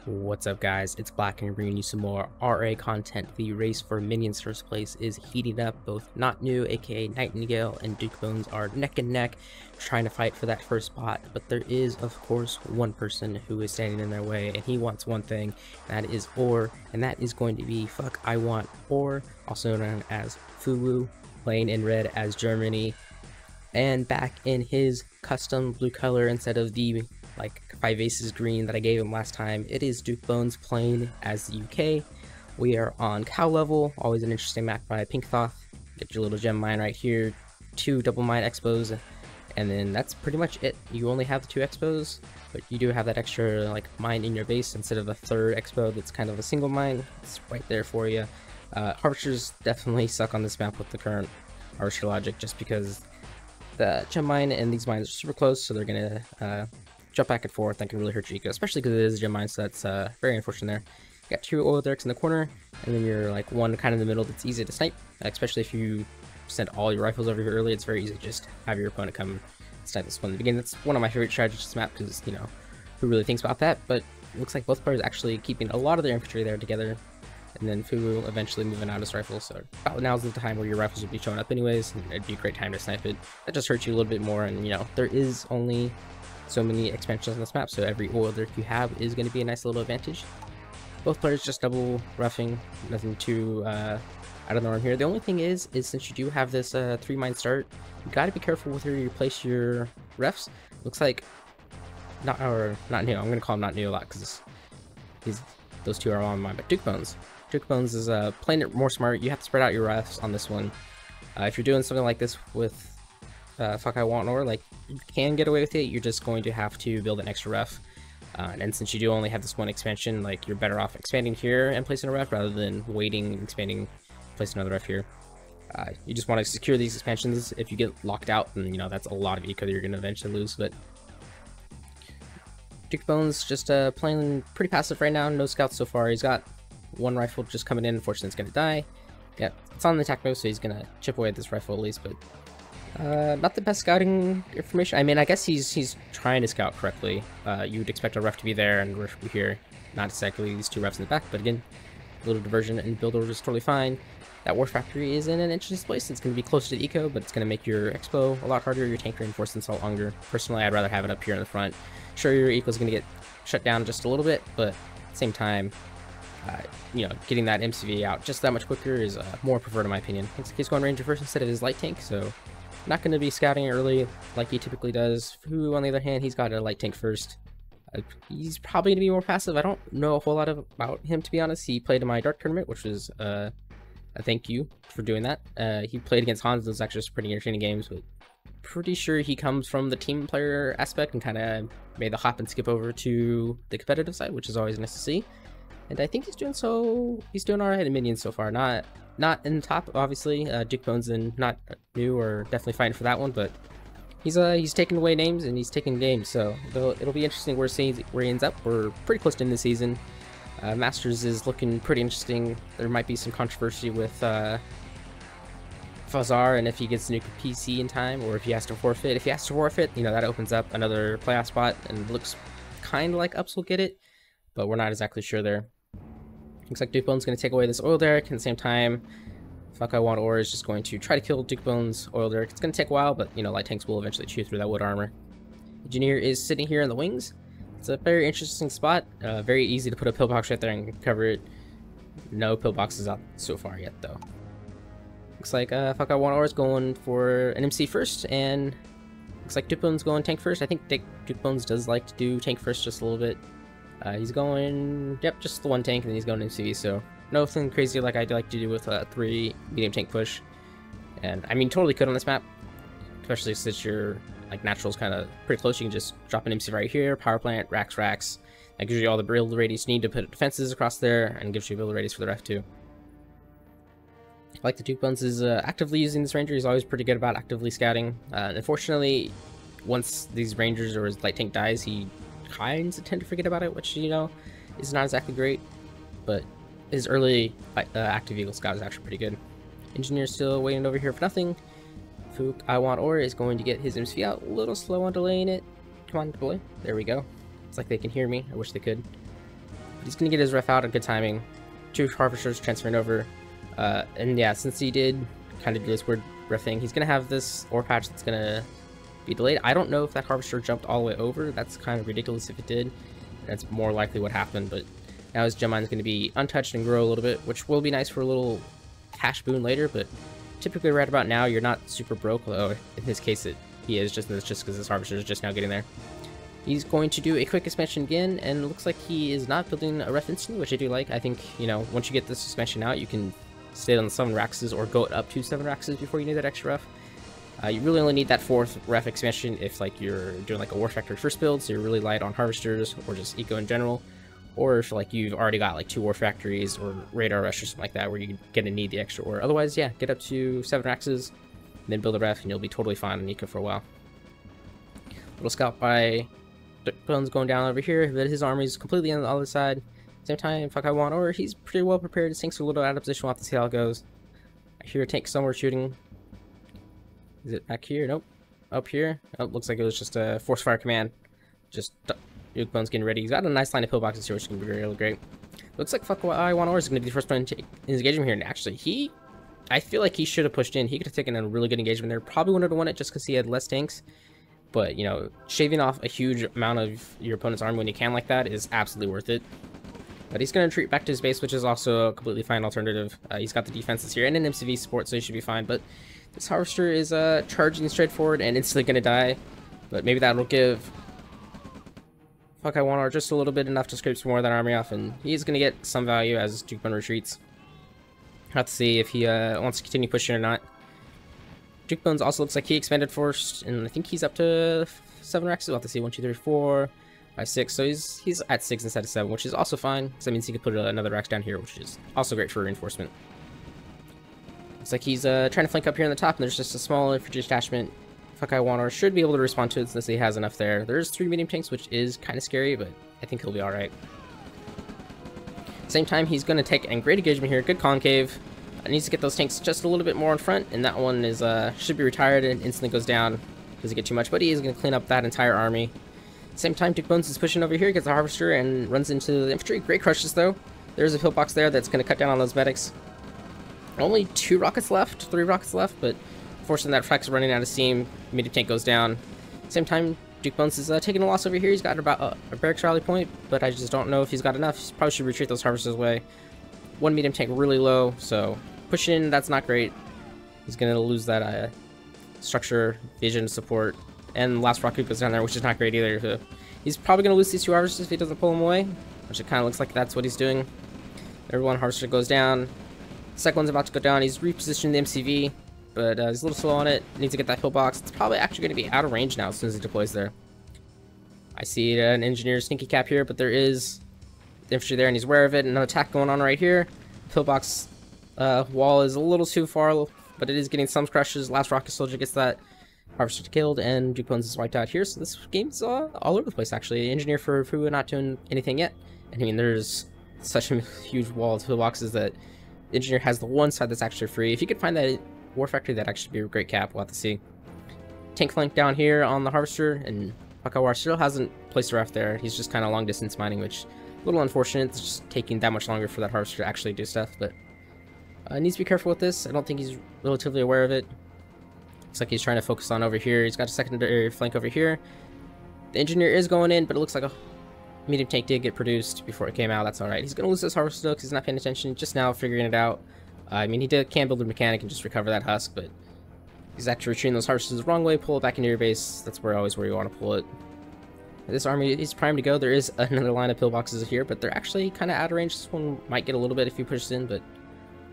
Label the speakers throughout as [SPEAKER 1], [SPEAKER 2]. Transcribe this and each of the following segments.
[SPEAKER 1] What's up, guys? It's Black and bringing you some more RA content. The race for Minions first place is heating up. Both Not New, aka Nightingale, and Duke Bones are neck and neck trying to fight for that first spot, but there is of course one person who is standing in their way, and he wants one thing, and that is ORA, and that is going to be Fuck I Want ORA, also known as FIWO, playing in red as Germany, and back in his custom blue color instead of the like 5 aces green that I gave him last time. It is Duke Bones playing as the UK. We are on cow level, always an interesting map by Pink Thoth. Get your little gem mine right here, 2 double mine expos, and then that's pretty much it. You only have the 2 expos, but you do have that extra like mine in your base instead of a third expo that's kind of a single mine. It's right there for you. Harvesters definitely suck on this map with the current harvester logic, just because the gem mine and these mines are super close, so they're gonna jump back and forth. That can really hurt your eco, especially because it is a gem mine, so that's very unfortunate there. You got 2 oil derricks in the corner, and then you're like one kind of in the middle that's easy to snipe, especially if you send all your rifles over here early. It's very easy to just have your opponent come snipe this one in the beginning. That's one of my favorite strategies to this map, because, you know, who really thinks about that? But it looks like both players actually keeping a lot of their infantry there together, and then FIWO eventually moving out his rifle, so about now's the time where your rifles will be showing up anyways, and it'd be a great time to snipe it. That just hurts you a little bit more, and you know, there is only so many expansions on this map, so every oil derrick you have is going to be a nice little advantage. Both players just double roughing, nothing too out of the norm here. The only thing is since you do have this 3 mine start, you got to be careful with where you place your refs. Looks like not new. I'm going to call him Not New a lot because those 2 are on mine. But Duke Bones is playing it more smart. You have to spread out your refs on this one. If you're doing something like this with Fuck I Want ORA, like, you can get away with it. You're just going to have to build an extra ref, and since you do only have this one expansion, like, you're better off expanding here and placing a ref rather than waiting, expanding, placing another ref here. You just want to secure these expansions. If you get locked out, then, you know, that's a lot of eco that you're going to eventually lose. But Duke Bones just playing pretty passive right now. No scouts so far. He's got 1 rifle just coming in. Unfortunately, it's going to die. Yeah, it's on the attack mode, so he's going to chip away at this rifle at least, but not the best scouting information. I mean, I guess he's trying to scout correctly. You would expect a ref to be there and ref to be here, not exactly these 2 refs in the back, but again, a little diversion and build order is totally fine. That war factory is in an interesting place. It's going to be close to the eco, but it's going to make your expo a lot harder, your tank reinforcements a lot longer. Personally, I'd rather have it up here in the front. Sure, your eco is going to get shut down just a little bit, but at the same time, you know, getting that MCV out just that much quicker is more preferred in my opinion. Looks like he's going ranger first instead of his light tank, so not going to be scouting early like he typically does. Who, on the other hand, he's got a light tank first. He's probably going to be more passive. I don't know a whole lot about him, to be honest. He played in my Dark tournament, which was a thank you for doing that. He played against Hans. Those actually just pretty entertaining games, but pretty sure he comes from the team player aspect and kind of made the hop and skip over to the competitive side, which is always nice to see. And I think he's doing alright in Minions so far. Not in the top, obviously. Duke Bones and Not New are definitely fighting for that one, but he's taking away names and he's taking games, so it'll be interesting where he ends up. We're pretty close to end the season. Masters is looking pretty interesting. There might be some controversy with Fazar and if he gets a new PC in time, or if he has to forfeit. If he has to forfeit, you know, that opens up another playoff spot, and it looks kind of like Ups will get it, but we're not exactly sure there. Looks like Duke Bones is going to take away this oil derrick, and at the same time, Fuck I Want ORA is just going to try to kill Duke Bones' oil derrick. It's going to take a while, but, you know, light tanks will eventually chew through that wood armor. Engineer is sitting here in the wings. It's a very interesting spot. Very easy to put a pillbox right there and cover it. No pillboxes out so far yet, though. Looks like Fuck I Want ORA is going for an MC first, and looks like Duke Bones going tank first. I think Duke Bones does like to do tank first just a little bit. He's going, yep, just the 1 tank, and then he's going MCV, so nothing crazy like I like to do with a 3 medium tank push. And I mean, totally could on this map, especially since your like natural's kind of pretty close. You can just drop an MC right here, power plant, racks. That gives you all the build radius you need to put defenses across there, and gives you build radius for the ref too. I like the Duke Bones is actively using this ranger. He's always pretty good about actively scouting. Unfortunately, once these rangers or his light tank dies, he kinds of tend to forget about it, which, you know, is not exactly great, but his early active Eagle Scout is actually pretty good. Engineer's still waiting over here for nothing. Fuck I Want ORA is going to get his MC out. A little slow on delaying it. Come on, boy. There we go. It's like they can hear me. I wish they could. He's going to get his ref out at good timing. 2 harvesters transferring over. And yeah, since he did kind of do this weird ref thing, he's going to have this ore patch that's going to be delayed. I don't know if that harvester jumped all the way over. That's kind of ridiculous if it did. That's more likely what happened, but now his gem mine is going to be untouched and grow a little bit, which will be nice for a little cash boon later, but typically right about now you're not super broke, although in his case he is, just because this harvester is just now getting there. He's going to do a quick expansion again, and it looks like he is not building a ref instantly, which I do like. I think, you know, once you get this expansion out, you can stay on the 7 Raxes or go up to 7 Raxes before you need that extra ref. You really only need that 4th ref expansion if like you're doing like a War Factory first build, so you're really light on harvesters or just eco in general, or if like you've already got like 2 War Factories or Radar Rush or something like that where you're gonna need the extra ore. Otherwise, yeah, get up to 7 Raxes, and then build a ref, and you'll be totally fine on eco for a while. Little scout by Bones going down over here, but his army is completely on the other side. Same time, FIWO, or he's pretty well prepared. His tanks are a little out of position. We'll have to see how it goes. I hear a tank somewhere shooting. Is it back here? Nope. Up here? Oh, looks like it was just a force fire command. Just Duke Bones getting ready. He's got a nice line of pillboxes here, which is going to be really great. Looks like FIWO is going to be the first one to take his engagement here. And actually, I feel like he should have pushed in. He could have taken a really good engagement there. Probably wouldn't have won it just because he had less tanks. But, you know, shaving off a huge amount of your opponent's army when you can like that is absolutely worth it. But he's going to retreat back to his base, which is also a completely fine alternative. He's got the defenses here and an MCV support, so he should be fine. But this harvester is charging straight forward and instantly going to die. But maybe that'll give FIWO just a little bit, enough to scrape some more of that army off. And he's going to get some value as Duke Bones retreats. Have to see if he wants to continue pushing or not. Duke Bones also looks like he expanded first, and I think he's up to 7 Raxes. We'll have to see 1, 2, 3, 4, 5, 6. So he's at 6 instead of 7, which is also fine, because that means he could put another Rax down here, which is also great for reinforcement. Looks like he's trying to flank up here on the top, and there's just a small infantry detachment. FIWO should be able to respond to it since he has enough there. There's 3 medium tanks, which is kind of scary, but I think he'll be alright. Same time, he's going to take a great engagement here. Good concave. Needs to get those tanks just a little bit more in front, and that one is should be retired and instantly goes down. Doesn't get too much, but he is going to clean up that entire army. Same time, Duke Bones is pushing over here, gets a harvester, and runs into the infantry. Great crushes, though. There's a pillbox there that's going to cut down on those medics. Only 2 rockets left, 3 rockets left, but fortunately that frax is running out of steam. Medium tank goes down. Same time, Duke Bones is taking a loss over here. He's got about a barracks rally point, but I just don't know if he's got enough. He probably should retreat those harvesters away. 1 medium tank really low, so push in, that's not great. He's going to lose that structure, vision, support, and last rocket goes down there, which is not great either. So he's probably going to lose these 2 harvesters if he doesn't pull them away, which it kind of looks like that's what he's doing. Every 1 harvester goes down. Second one's about to go down. He's repositioned the MCV, but he's a little slow on it. Needs to get that pillbox. It's probably actually going to be out of range now as soon as he deploys there. I see an engineer sneaky cap here, but there is the infantry there, and he's aware of it. Another attack going on right here. Pillbox wall is a little too far, but it is getting some crushes. Last rocket soldier gets that harvester killed, and Duke Bones is wiped out here. So this game's all over the place, actually. Engineer for FIWO not doing anything yet. I mean, there's such a huge wall of pillboxes that Engineer has the one side that's actually free. If you could find that War Factory, that'd actually be a great cap. We'll have to see. Tank flank down here on the harvester, and FIWO still hasn't placed a ref there. He's just kind of long distance mining, which a little unfortunate. It's just taking that much longer for that harvester to actually do stuff, but needs to be careful with this. I don't think he's relatively aware of it. Looks like he's trying to focus on over here. He's got a secondary flank over here. The engineer is going in, but it looks like a medium tank did get produced before it came out. That's alright. He's going to lose this harvester though because he's not paying attention. Just now figuring it out. I mean, he can build a mechanic and just recover that husk, but he's actually retreating those harvesters the wrong way. Pull it back into your base. That's always where you want to pull it. This army is primed to go. There is another line of pillboxes here, but they're actually kind of out of range. This one might get a little bit if you push it in, but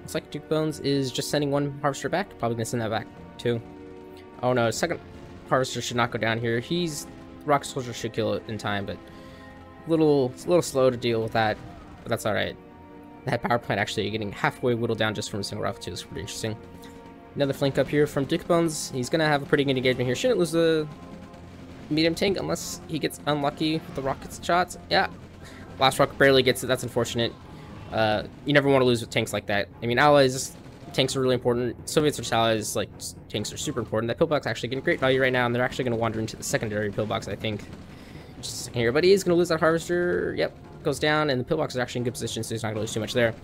[SPEAKER 1] looks like Duke Bones is just sending 1 harvester back. Probably going to send that back too. Oh no, second harvester should not go down here. Rock Soldier should kill it in time, but it's a little slow to deal with that, but that's alright. That power plant actually getting halfway whittled down just from a single rocket too is pretty interesting. Another flank up here from Duke Bones. He's going to have a pretty good engagement here. Shouldn't lose the medium tank unless he gets unlucky with the rocket shots. Yeah, last rocket barely gets it. That's unfortunate. You never want to lose with tanks like that. I mean, allies, tanks are really important. Soviets versus allies, like, tanks are super important. That pillbox actually getting great value right now, and they're actually going to wander into the secondary pillbox, I think. Just a second here, but he is going to lose that harvester. Yep, goes down, and the pillbox is actually in good position, so he's not going to lose too much there.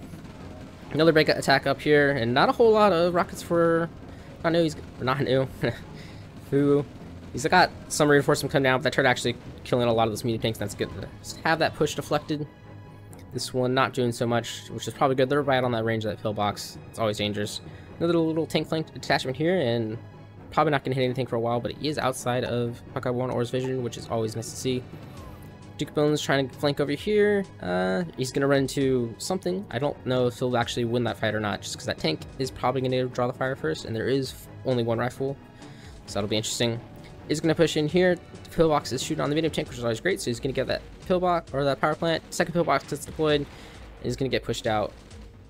[SPEAKER 1] Another break attack up here, and not a whole lot of rockets for... not new, FIWO. He's got some reinforcement come down, but that turned actually killing a lot of those medium tanks. That's good to have that push deflected. This one not doing so much, which is probably good. They're right on that range of that pillbox. It's always dangerous. Another little tank flank detachment here, and probably not going to hit anything for a while, but he is outside of FIWO ORA's vision, which is always nice to see. Duke Bones trying to flank over here. He's going to run into something. I don't know if he'll actually win that fight or not, just because that tank is probably going to draw the fire first, and there is only one rifle, so that'll be interesting. He's going to push in here. The pillbox is shooting on the medium tank, which is always great, so he's going to get that pillbox, or that power plant. Second pillbox gets deployed, and he's going to get pushed out,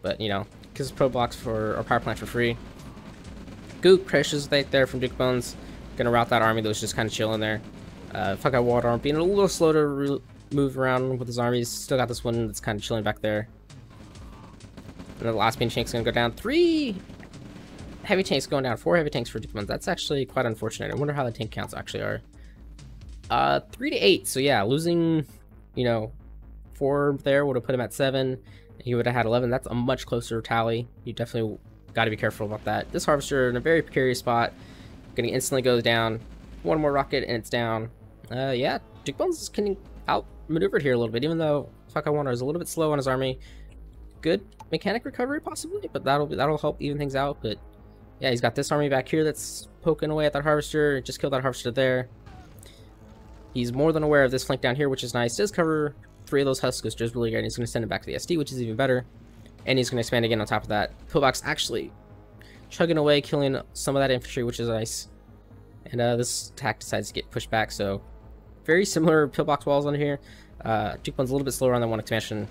[SPEAKER 1] but, you know, because it's pillbox for, or power plant for free. Goop crashes right there from Duke Bones. Going to route that army that was just kind of chilling there. FIWO ORA being a little slow to move around with his armies. Still got this one that's kind of chilling back there. And the last main tank's gonna go down. 3 heavy tanks going down. 4 heavy tanks for Duke Bones. That's actually quite unfortunate. I wonder how the tank counts actually are. 3 to 8. So yeah, losing, you know, 4 there would have put him at 7. He would have had 11. That's a much closer tally. You definitely got to be careful about that. This harvester in a very precarious spot. Gonna instantly go down. One more rocket and it's down. Yeah, Duke Bones is getting outmaneuvered here a little bit, even though FIWO ORA is a little bit slow on his army. Good mechanic recovery possibly, but that'll help even things out. But yeah, he's got this army back here that's poking away at that harvester. Just killed that harvester there. He's more than aware of this flank down here, which is nice. Does cover 3 of those husks, which is really good. And he's going to send it back to the SD, which is even better. And he's going to expand again on top of that. Pillbox actually chugging away, killing some of that infantry, which is nice. And this attack decides to get pushed back, so very similar pillbox walls on here. Duke Bones a little bit slower on that one expansion.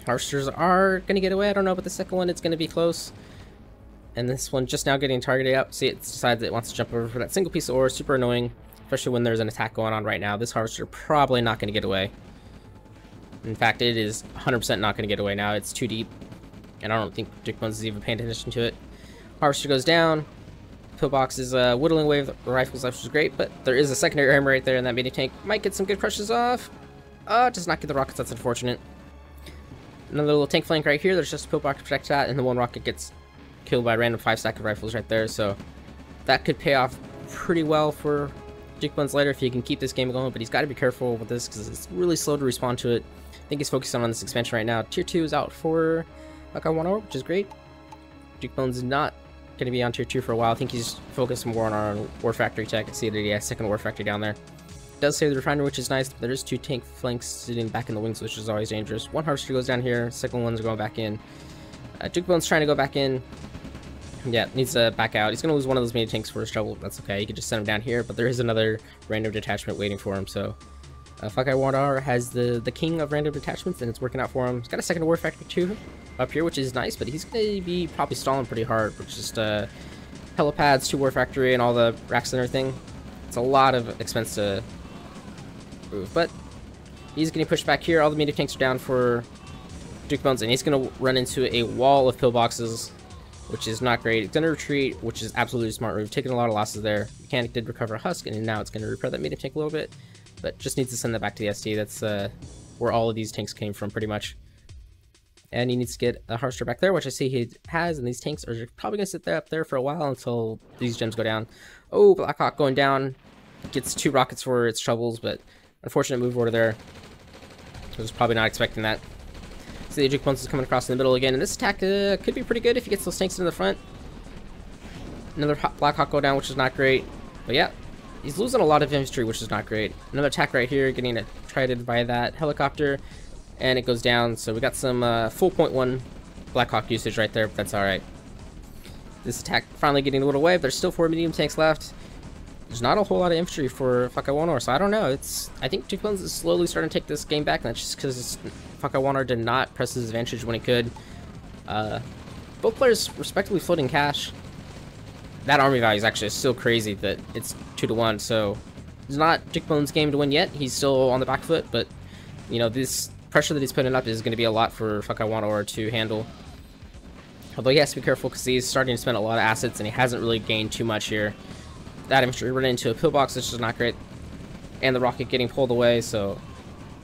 [SPEAKER 1] Harvesters are going to get away. I don't know, but the second one, it's going to be close. And this one just now getting targeted up. See, it decides it wants to jump over for that single piece of ore. Super annoying, especially when there's an attack going on right now. This harvester probably not going to get away. In fact, it is 100% not going to get away now. It's too deep, and I don't think Duke Bones is even paying attention to it. Harvester goes down. Pillbox is whittling away with the rifles, which is great, but there is a secondary armor right there, and that mini tank might get some good crushes off. Does not get the rockets. That's unfortunate. Another little tank flank right here. There's just a pillbox to protect that, and the one rocket gets killed by a random 5-stack of rifles right there. So that could pay off pretty well for Duke Bones later if he can keep this game going. But he's got to be careful with this because it's really slow to respond to it. I think he's focusing on this expansion right now. Tier 2 is out for FIWO ORA, which is great. Duke Bones is not going to be on tier 2 for a while. I think he's focused more on our war factory tech. I see that he has second war factory down there. Does save the refinery, which is nice, but there's 2 tank flanks sitting back in the wings, which is always dangerous. One harvester goes down here, second one's going back in. Duke Bones trying to go back in. Yeah, needs to back out. He's going to lose one of those mini tanks for his trouble. That's okay. You can just send him down here, but there is another random detachment waiting for him. So FIWO ORA has the king of random detachments, and it's working out for him. He's got a second war factory too up here, which is nice, but he's going to be probably stalling pretty hard with just helipads, 2 war factory, and all the racks and everything. It's a lot of expense to move, but he's getting pushed back here. All the medium tanks are down for Duke Bones, and he's going to run into a wall of pillboxes, which is not great. It's going to retreat, which is absolutely smart move. Taking a lot of losses there. Mechanic did recover a husk, and now it's going to repair that medium tank a little bit, but just needs to send that back to the SD. That's where all of these tanks came from, pretty much. And he needs to get a harvester back there, which I see he has, and these tanks are probably going to sit there up there for a while until these gems go down. Oh, Blackhawk going down. Gets 2 rockets for its troubles, but unfortunate move order there. I was probably not expecting that. See, the Duke Bones is coming across in the middle again, and this attack could be pretty good if he gets those tanks in the front. Another Blackhawk go down, which is not great. But yeah, he's losing a lot of infantry, which is not great. Another attack right here, getting attrited by that helicopter, and it goes down. So we got some full 0.1 Blackhawk usage right there, but that's alright. This attack finally getting whittled away, but there's still 4 medium tanks left. There's not a whole lot of infantry for FIWO ORA, so I don't know. I think Duke Bones is slowly starting to take this game back, and that's just because FIWO ORA did not press his advantage when he could. Both players respectively floating cash. That army value is actually still crazy that it's 2-1, so it's not Duke Bones' game to win yet. He's still on the back foot, but you know, this pressure that he's putting up is going to be a lot for FIWO ORA to handle. Although he has to be careful because he's starting to spend a lot of assets and he hasn't really gained too much here. That infantry running into a pillbox, which is not great, and the rocket getting pulled away, so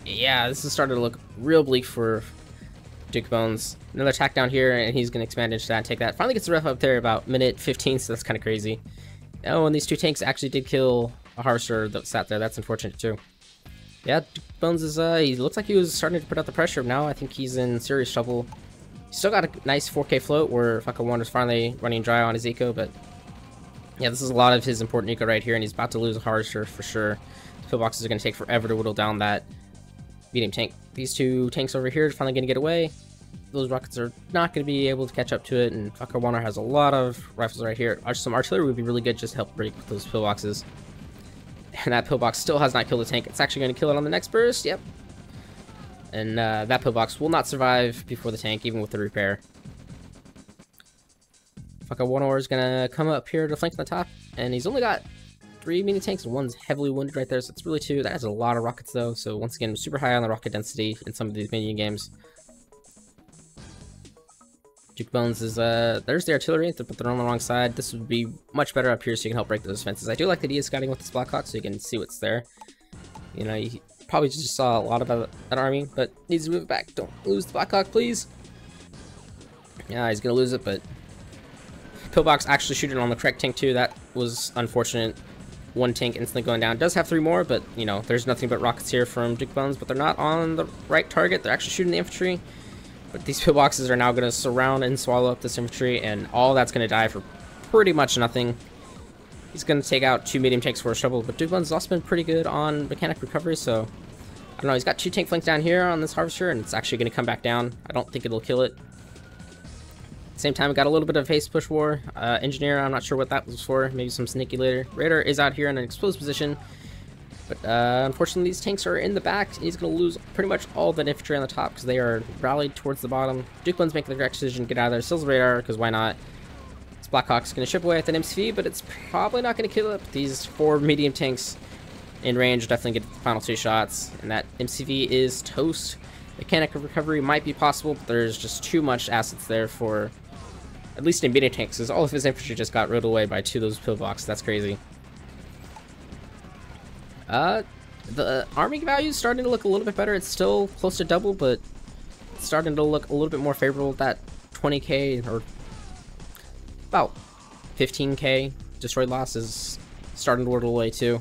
[SPEAKER 1] Yeah, this is starting to look real bleak for Duke Bones. Another attack down here, and he's going to expand into that and take that. Finally gets the ref up there about minute 15, so that's kind of crazy. Oh, and these two tanks actually did kill a Harvester that sat there. That's unfortunate, too. Yeah, Duke Bones is, he looks like he was starting to put out the pressure. Now I think he's in serious trouble. He's still got a nice 4K float where FIWO is finally running dry on his eco, but yeah, this is a lot of his important eco right here, and he's about to lose a Harvester for sure. The pillboxes are going to take forever to whittle down that medium tank. These two tanks over here are finally going to get away. Those rockets are not going to be able to catch up to it, and FIWO has a lot of rifles right here. Some artillery would be really good just to help break those pillboxes. And that pillbox still has not killed the tank. It's actually going to kill it on the next burst. Yep. And that pillbox will not survive before the tank, even with the repair. FIWO is going to come up here to flank on the top, and he's only got 3 mini tanks, and one's heavily wounded right there, so it's really 2. That has a lot of rockets though, so once again, super high on the rocket density in some of these minion games. Duke Bones is, there's the artillery, but they're on the wrong side. This would be much better up here so you can help break those fences. I do like that he is scouting with this Blackhawk so you can see what's there. You know, you probably just saw a lot about that army, but needs to move it back. Don't lose the Blackhawk, please. Yeah, he's gonna lose it, but pillbox actually shooting on the correct tank too. That was unfortunate. One tank instantly going down. Does have 3 more, but you know, there's nothing but rockets here from Duke Bones, but they're not on the right target. They're actually shooting the infantry. But these pillboxes are now going to surround and swallow up this infantry, and all that's going to die for pretty much nothing. He's going to take out 2 medium tanks for his trouble, but Duke Bones has also been pretty good on mechanic recovery, so I don't know. He's got 2 tank flanks down here on this Harvester, and it's actually going to come back down. I don't think it'll kill it. At the same time, we got a little bit of haste push war. Engineer, I'm not sure what that was for. Maybe some sneaky later. Raider is out here in an exposed position. But unfortunately, these tanks are in the back. He's going to lose pretty much all that infantry on the top because they are rallied towards the bottom. Duke Bones making the correct decision to get out of there. Steals the radar because why not? This Blackhawk's going to chip away at an MCV, but it's probably not going to kill it. These 4 medium tanks in range definitely get the final 2 shots. And that MCV is toast. Mechanic recovery might be possible, but there's just too much assets there for at least in medium tanks because all of his infantry just got rode away by 2 of those pillboxes. That's crazy. The army value is starting to look a little bit better. It's still close to double, but it's starting to look a little bit more favorable. That 20k or about 15k destroyed loss is starting to whittle away too.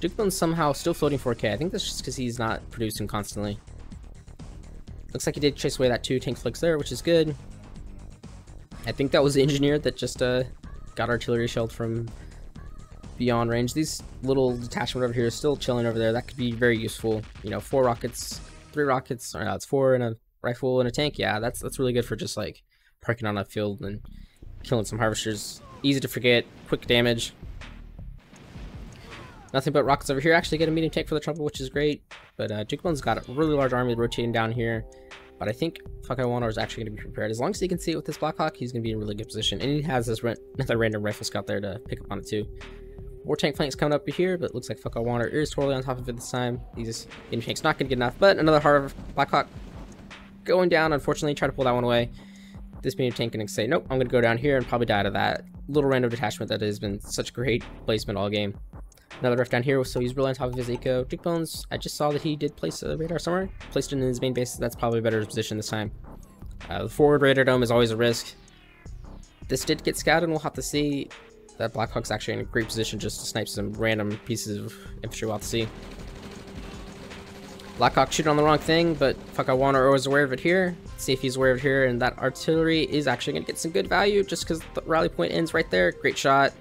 [SPEAKER 1] Duke Bones somehow still floating 4k. I think that's just because he's not producing constantly. Looks like he did chase away that 2 tank flicks there, which is good. I think that was the engineer that just got artillery shelled from beyond range. These little detachment over here is still chilling over there. That could be very useful. You know, 4 rockets, 3 rockets, or no, it's 4 in a rifle and a tank. Yeah, that's really good for just like parking on a field and killing some harvesters. Easy to forget, quick damage. Nothing but rockets over here. Actually get a medium tank for the trouble, which is great. But Duke Bones got a really large army rotating down here. But I think FIWO is actually going to be prepared. As long as he can see it with this Blackhawk, he's going to be in a really good position. And he has this another random rifle scout there to pick up on it too. More tank flanks coming up here, but it looks like FIWO is totally on top of it this time. These medium tanks not going to get enough, but another Blackhawk going down. Unfortunately, try to pull that one away. This medium tank can say, nope, I'm going to go down here and probably die to that little random detachment that has been such great placement all game. Another rift down here, so he's really on top of his eco. Duke Bones, I just saw that he did place a radar somewhere. Placed it in his main base, so that's probably a better position this time. The forward radar dome is always a risk. This did get scouted, and we'll have to see. That Blackhawk's actually in a great position just to snipe some random pieces of infantry. We'll have to see. Blackhawk shooting on the wrong thing, but FIWO is aware of it here. Let's see if he's aware of it here, and that artillery is actually going to get some good value just because the rally point ends right there. Great shot.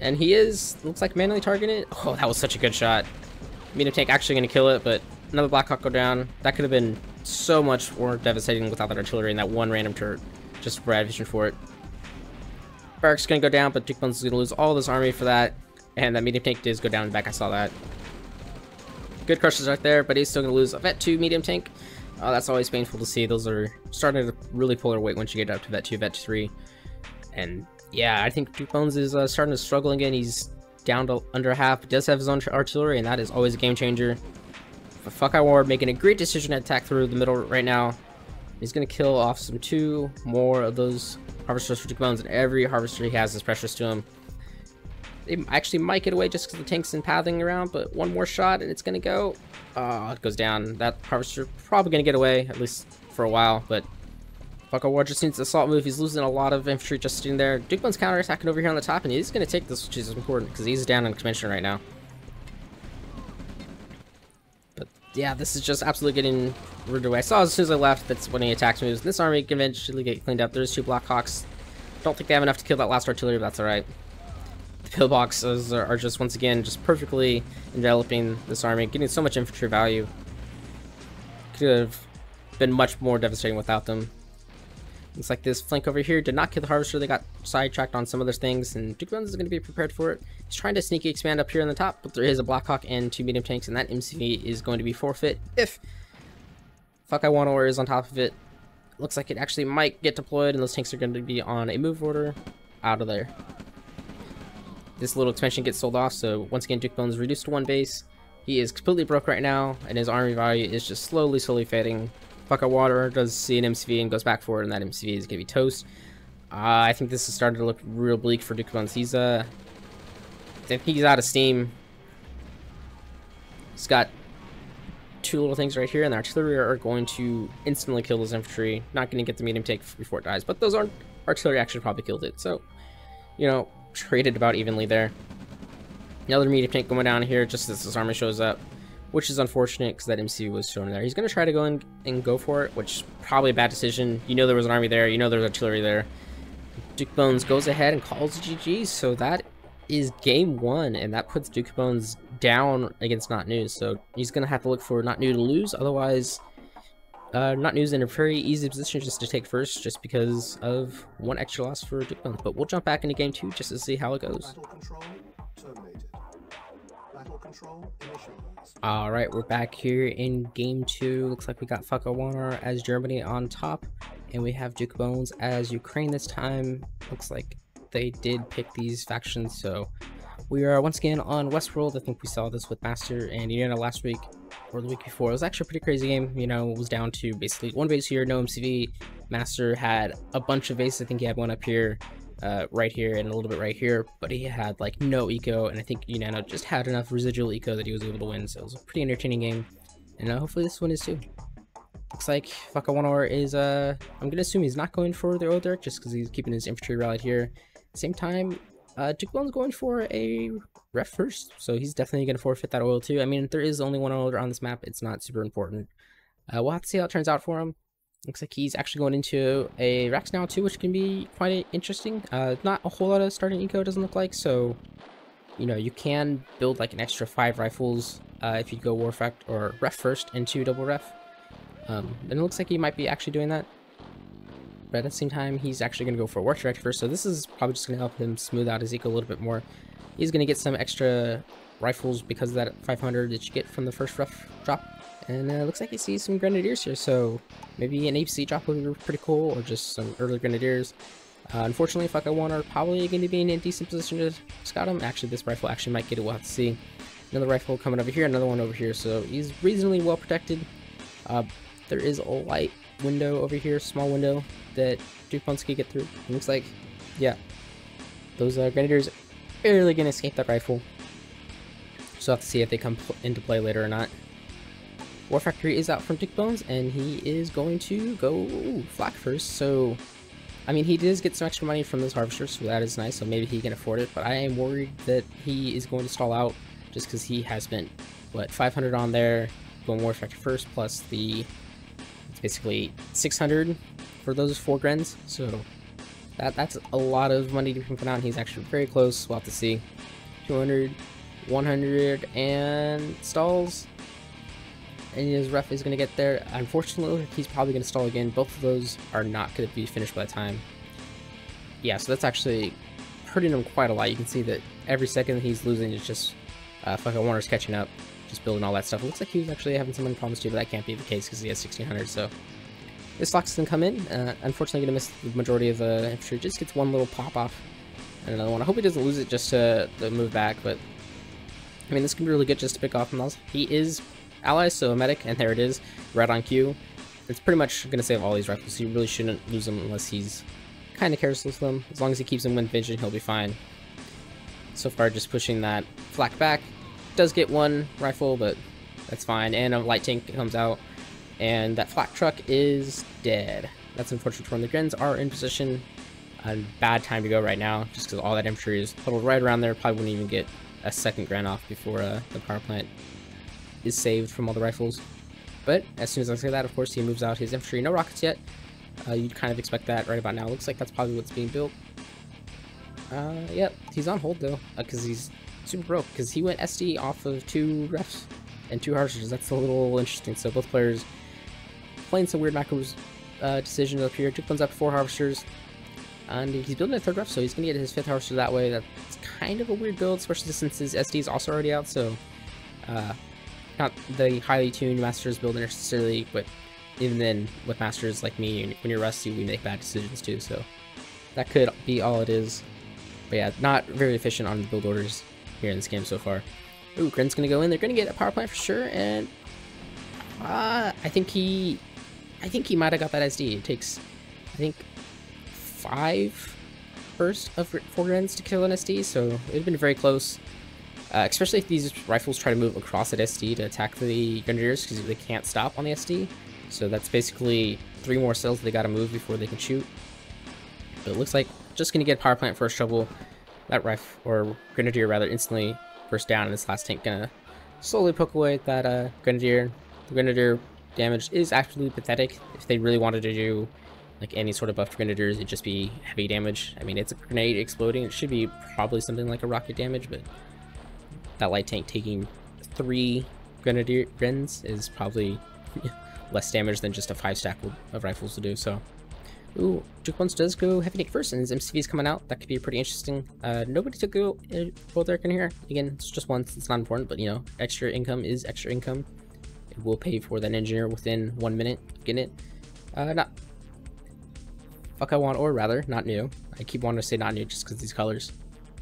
[SPEAKER 1] And he is, looks like manually targeting it. Oh, that was such a good shot. Medium tank actually going to kill it, but another Blackhawk go down. That could have been so much more devastating without that artillery and that one random turret just for bad vision for it. Barracks going to go down, but Duke Bones is going to lose all this army for that. And that medium tank does go down back. I saw that. Good crushers right there, but he's still going to lose a Vet 2 medium tank. Oh, that's always painful to see. Those are starting to really pull their weight once you get up to Vet 2, Vet 3. And yeah, I think Duke Bones is starting to struggle again. He's down to under half. He does have his own artillery, and that is always a game changer. But FIWO making a great decision to attack through the middle right now. He's going to kill off some 2 more of those harvesters for Duke Bones, and every harvester he has is precious to him. They actually might get away just because the tank's in pathing around, but one more shot and it's gonna go. Oh, it goes down. That harvester probably gonna get away, at least for a while, but FIWO just needs the assault move. He's losing a lot of infantry just sitting there. Dukeman's counterattacking over here on the top, and he's gonna take this, which is important because he's down on commission right now. But yeah, this is just absolutely getting rid away. I saw as soon as I left, that's when he attacks moves. This army can eventually get cleaned up. There's 2 Blackhawks. Don't think they have enough to kill that last artillery, but that's alright. The pillboxes are just, once again, just perfectly enveloping this army, getting so much infantry value. Could have been much more devastating without them. Looks like this flank over here did not kill the harvester. They got sidetracked on some other things, and Duke Bones is going to be prepared for it. He's trying to sneaky expand up here on the top, but there is a Blackhawk and 2 medium tanks, and that MCV is going to be forfeit if FIWO ORA is on top of it. Looks like it actually might get deployed, and those tanks are going to be on a move order out of there. This little expansion gets sold off, so once again Duke Bones reduced to 1 base. He is completely broke right now, and his army value is just slowly fading. FIWO ORA does see an MCV and goes back for it, and that MCV is going to be toast. I think this is starting to look real bleak for Duke Bones. He's I think he's out of steam. He's got 2 little things right here, and the artillery are going to instantly kill those infantry. Not going to get the medium tank before it dies, but those artillery actually probably killed it. So, you know, traded about evenly there. Another medium tank going down here just as this army shows up, which is unfortunate because that MC was shown there. He's going to try to go in and go for it, which is probably a bad decision. You know there was an army there. You know there's artillery there. Duke Bones goes ahead and calls GG, so that is game 1, and that puts Duke Bones down against Not News. So he's going to have to look for Not New to lose. Otherwise, Not News in a very easy position just to take first, just because of 1 extra loss for Duke Bones. But we'll jump back into game 2 just to see how it goes. Alright, we're back here in game 2. Looks like we got FIWO ORA as Germany on top, and we have Duke Bones as Ukraine this time. Looks like they did pick these factions, so we are once again on Westworld. I think we saw this with Master and United last week, or the week before. It was actually a pretty crazy game. You know, it was down to basically 1 base here, no MCV. Master had a bunch of bases. I think he had 1 up here, right here, and a little bit right here, but he had like no eco, and I think Unano just had enough residual eco that he was able to win. So it was a pretty entertaining game, and hopefully this one is too. Looks like FIWO ORA is I'm gonna assume he's not going for the oil derrick just because he's keeping his infantry rallied here. Same time, Duke Bones going for a ref first, so he's definitely gonna forfeit that oil too. I mean, there is only 1 oiler on this map. It's not super important. We'll have to see how it turns out for him. Looks like he's actually going into a RAGS now too, which can be quite interesting. Not a whole lot of starting eco, doesn't look like, so you know, you can build like an extra 5 rifles if you go war effect or ref first into double ref. And it looks like he might be actually doing that, but at the same time he's actually going to go for a work direct first, so this is probably just going to help him smooth out his eco a little bit more. He's going to get some extra rifles because of that 500 that you get from the first ref drop. And looks like he sees some grenadiers here, so maybe an APC drop would be pretty cool, or just some early grenadiers. Unfortunately, FIWO ORA are probably going to be in a decent position to scout him. Actually, this rifle actually might get it. We'll have to see. Another rifle coming over here, another one over here, so he's reasonably well protected. There is a light window over here, small window, that Duke Bones can get through. It looks like, yeah, those grenadiers barely going to escape that rifle. So we'll have to see if they come into play later or not. War Factory is out from Duke Bones, and he is going to go flak first. So, I mean, he does get some extra money from those harvesters, so that is nice. So maybe he can afford it. But I am worried that he is going to stall out just because he has spent, what, 500 on there, going War Factory first, plus the, it's basically 600 for those 4 grens. So that's a lot of money to put out. He's actually very close. We'll have to see. 200, 100, and stalls. And his ref is going to get there. Unfortunately, he's probably going to stall again. Both of those are not going to be finished by the time. Yeah, so that's actually hurting him quite a lot. You can see that every second he's losing is just FIWO ORA's catching up, just building all that stuff. It looks like he was actually having some money problems too, but that can't be the case because he has 1600. So this Fox can come in. Unfortunately, going to miss the majority of the infantry. Just gets 1 little pop off and another one. I hope he doesn't lose it just to move back, but I mean, this can be really good just to pick off him. He is allies, so a medic, and there it is, right on cue. It's pretty much going to save all these rifles, so you really shouldn't lose them unless he's kind of careless with them. As long as he keeps them wind vision, he'll be fine. So far, just pushing that flak back. Does get one rifle, but that's fine. And a light tank comes out, and that flak truck is dead. That's unfortunate for him. The Grens are in position. A bad time to go right now, just because all that infantry is huddled right around there. Probably wouldn't even get a second Gren off before the power plant is saved from all the rifles. But as soon as I say that, of course, he moves out his infantry. No rockets yet. You'd kind of expect that right about now. Looks like that's probably what's being built. Yep, he's on hold though, because he's super broke, because he went SD off of 2 refs and 2 harvesters. That's a little interesting. So both players playing some weird macros decisions up here. Took one's up 4 harvesters. And he's building a 3rd ref, so he's going to get his 5th harvester that way. That's kind of a weird build, especially since his SD is also already out, so not the highly tuned Masters build necessarily, but even then, with Masters like me, when you're rusty, we make bad decisions too, so that could be all it is. But yeah, not very efficient on the build orders here in this game so far. Ooh, Gren's going to go in. They're going to get a power plant for sure, and I think he might have got that SD. It takes, I think, 5 bursts of 4 Grens to kill an SD, so it would have been very close. Especially if these rifles try to move across that SD to attack the Grenadiers, because they can't stop on the SD. So that's basically 3 more cells they gotta move before they can shoot. But it looks like just gonna get power plant first shovel. That rifle, or Grenadier rather, instantly burst down, and this last tank gonna slowly poke away at that Grenadier. The Grenadier damage is absolutely pathetic. If they really wanted to do like any sort of buffed Grenadiers, it'd just be heavy damage. I mean, it's a grenade exploding. It should be probably something like a rocket damage, but that light tank taking 3 Grenadier Grens is probably less damage than just a 5 stack of rifles to do. So, ooh, Jukebones does go heavy tank first, and his MCV is coming out. That could be pretty interesting. Nobody took go both Eric in here. Again, it's just once. It's not important, but you know, extra income is extra income. It will pay for that engineer within 1 minute of getting it. Not FIWO, or rather, not new. I keep wanting to say not new just because these colors.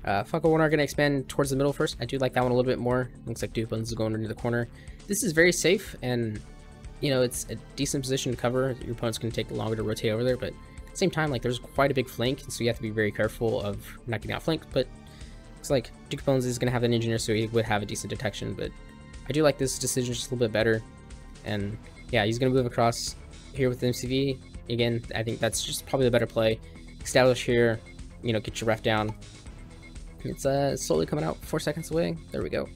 [SPEAKER 1] FIWO are going to expand towards the middle first. I do like that one a little bit more. Looks like Jukebones is going into the corner. This is very safe, and you know, it's a decent position to cover. Your opponent's going to take longer to rotate over there, but at the same time, like, there's quite a big flank, so you have to be very careful of not getting outflanked. But looks like Jukebones is going to have an engineer, so he would have a decent detection. But I do like this decision just a little bit better. And yeah, he's going to move across here with the MCV. Again, I think that's just probably the better play. Establish here, you know, get your ref down. It's slowly coming out, 4 seconds away. There we go.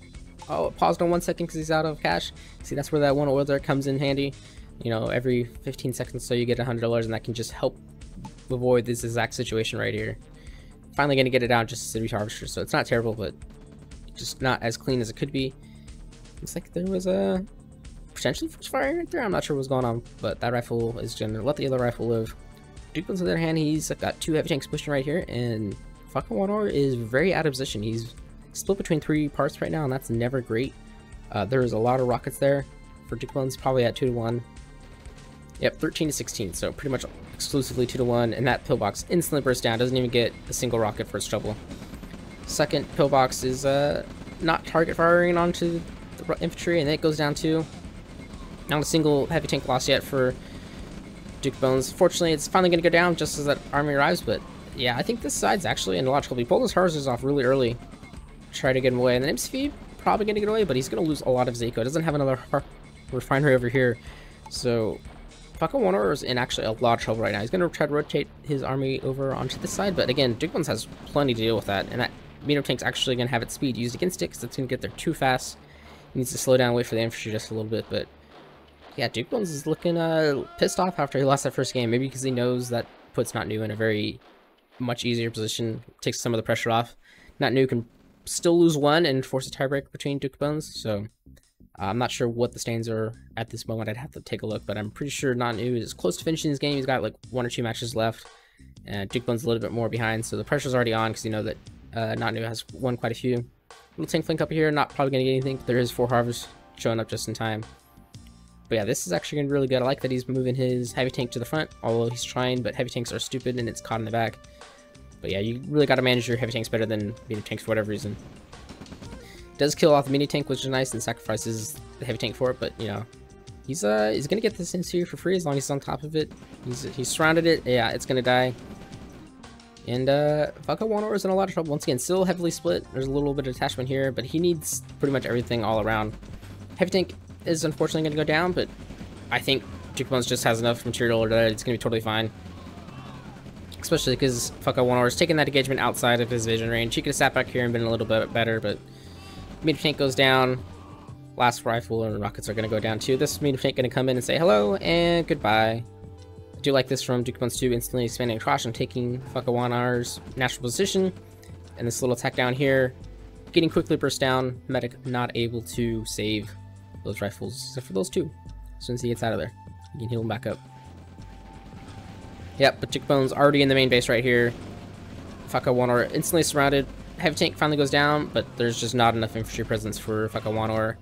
[SPEAKER 1] Oh, it paused on 1 second because he's out of cash. See, that's where that one oil dart comes in handy. You know, every 15 seconds so you get $100, and that can just help avoid this exact situation right here. Finally going to get it down just to 3 harvesters, so it's not terrible, but just not as clean as it could be. Looks like there was a potentially first fire right there. I'm not sure what's going on, but that rifle is going to let the other rifle live. Jukebones, on the other hand, he's got 2 heavy tanks pushing right here, and FIWO is very out of position. He's split between 3 parts right now, and that's never great. There's a lot of rockets there for Jukebones, probably at 2-to-1. Yep, 13 to 16, so pretty much exclusively 2-to-1, and that pillbox instantly bursts down, doesn't even get a single rocket first shovel. Second pillbox is not target firing onto the infantry, and then it goes down too. Not a single heavy tank loss yet for Jukebones. Fortunately, it's finally going to go down just as that army arrives, but yeah, I think this side's actually illogical. He pulled his harvesters off really early, try to get him away, and then MCV probably going to get away, but he's going to lose a lot of Zako. Doesn't have another refinery over here, so FIWO is in actually a lot of trouble right now. He's going to try to rotate his army over onto this side, but again, Jukebones has plenty to deal with that, and that Mino tank's actually going to have its speed used against it because it's going to get there too fast. He needs to slow down, wait for the infantry just a little bit, but yeah, Jukebones is looking pissed off after he lost that first game, maybe because he knows that puts Not New in a very much easier position, takes some of the pressure off. Not New can still lose 1 and force a tiebreak between Jukebones, so I'm not sure what the stands are at this moment. I'd have to take a look, but I'm pretty sure Not New is close to finishing this game. He's got like 1 or 2 matches left, and Jukebones a little bit more behind, so the pressure's already on because you know that Not New has won quite a few. Little tank flank up here, not probably going to get anything. There is 4 harvests showing up just in time. But yeah, this is actually going to be really good. I like that he's moving his heavy tank to the front, although he's trying, but heavy tanks are stupid and it's caught in the back. But yeah, you really got to manage your heavy tanks better than mini tanks for whatever reason. Does kill off the mini tank, which is nice, and sacrifices the heavy tank for it, but you know, he's going to get this interior for free as long as he's on top of it. He's surrounded it. Yeah, it's going to die. And FIWO 1 is in a lot of trouble. Once again, still heavily split. There's a little bit of attachment here, but he needs pretty much everything all around. Heavy Tank is unfortunately going to go down, but I think Jukebones just has enough material that it's going to be totally fine. Especially because FIWO 1 is taking that engagement outside of his vision range. He could have sat back here and been a little bit better, but medium tank goes down. Last rifle and rockets are going to go down too. This medium tank going to come in and say hello and goodbye. I do like this from Jukebones 2, instantly expanding across and taking FIWO 1's natural position. And this little attack down here, getting quickly burst down. Medic not able to save those rifles, except for those two. As soon as he gets out of there, you can heal him back up. Yep, but Jukebones already in the main base right here. FIWO 1 are instantly surrounded. Heavy tank finally goes down, but there's just not enough infantry presence for FIWO 1.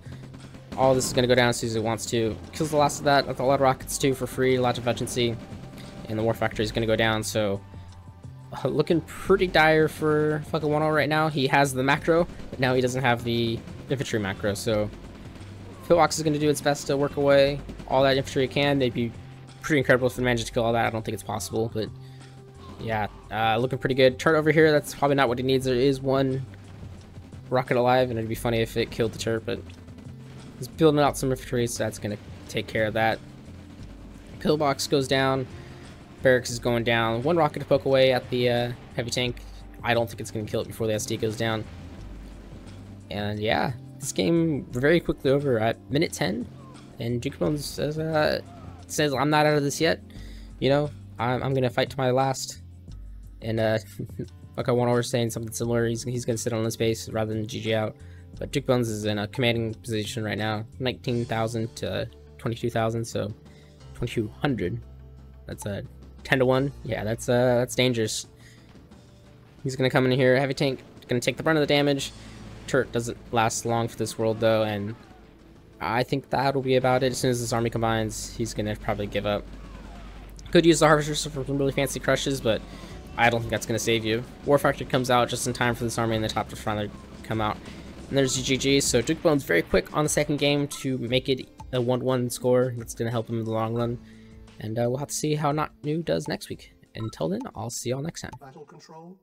[SPEAKER 1] All this is going to go down as soon as it wants to. Kills the last of that with a lot of rockets too for free, lots of efficiency. And the War Factory is going to go down, so looking pretty dire for FIWO 1 right now. He has the macro, but now he doesn't have the infantry macro, so Pillbox is going to do its best to work away all that infantry it can. They'd be pretty incredible if they managed to kill all that. I don't think it's possible, but yeah, looking pretty good. Turret over here, that's probably not what he needs. There is one rocket alive, and it'd be funny if it killed the turret, but he's building out some infantry, so that's going to take care of that. Pillbox goes down. Barracks is going down. One rocket to poke away at the heavy tank. I don't think it's going to kill it before the SD goes down. And yeah, this game very quickly over at minute 10. And Jukebones says, I'm not out of this yet. You know, I'm going to fight to my last. And like I want to saying something similar. He's going to sit on this base rather than GG out. But Jukebones is in a commanding position right now. 19,000 to 22,000, so 2,200. That's a 10-1. Yeah, that's dangerous. He's gonna come in here. Heavy tank gonna take the brunt of the damage. Turret doesn't last long for this world though, and I think that'll be about it. As soon as this army combines, he's gonna probably give up. Could use the Harvester for some really fancy crushes, but I don't think that's gonna save you. War Factory comes out just in time for this army in the top to finally come out. And there's GG. So Jukebones very quick on the second game to make it a 1-1 score. That's gonna help him in the long run. And we'll have to see how Not New does next week. Until then, I'll see y'all next time.
[SPEAKER 2] Battle control.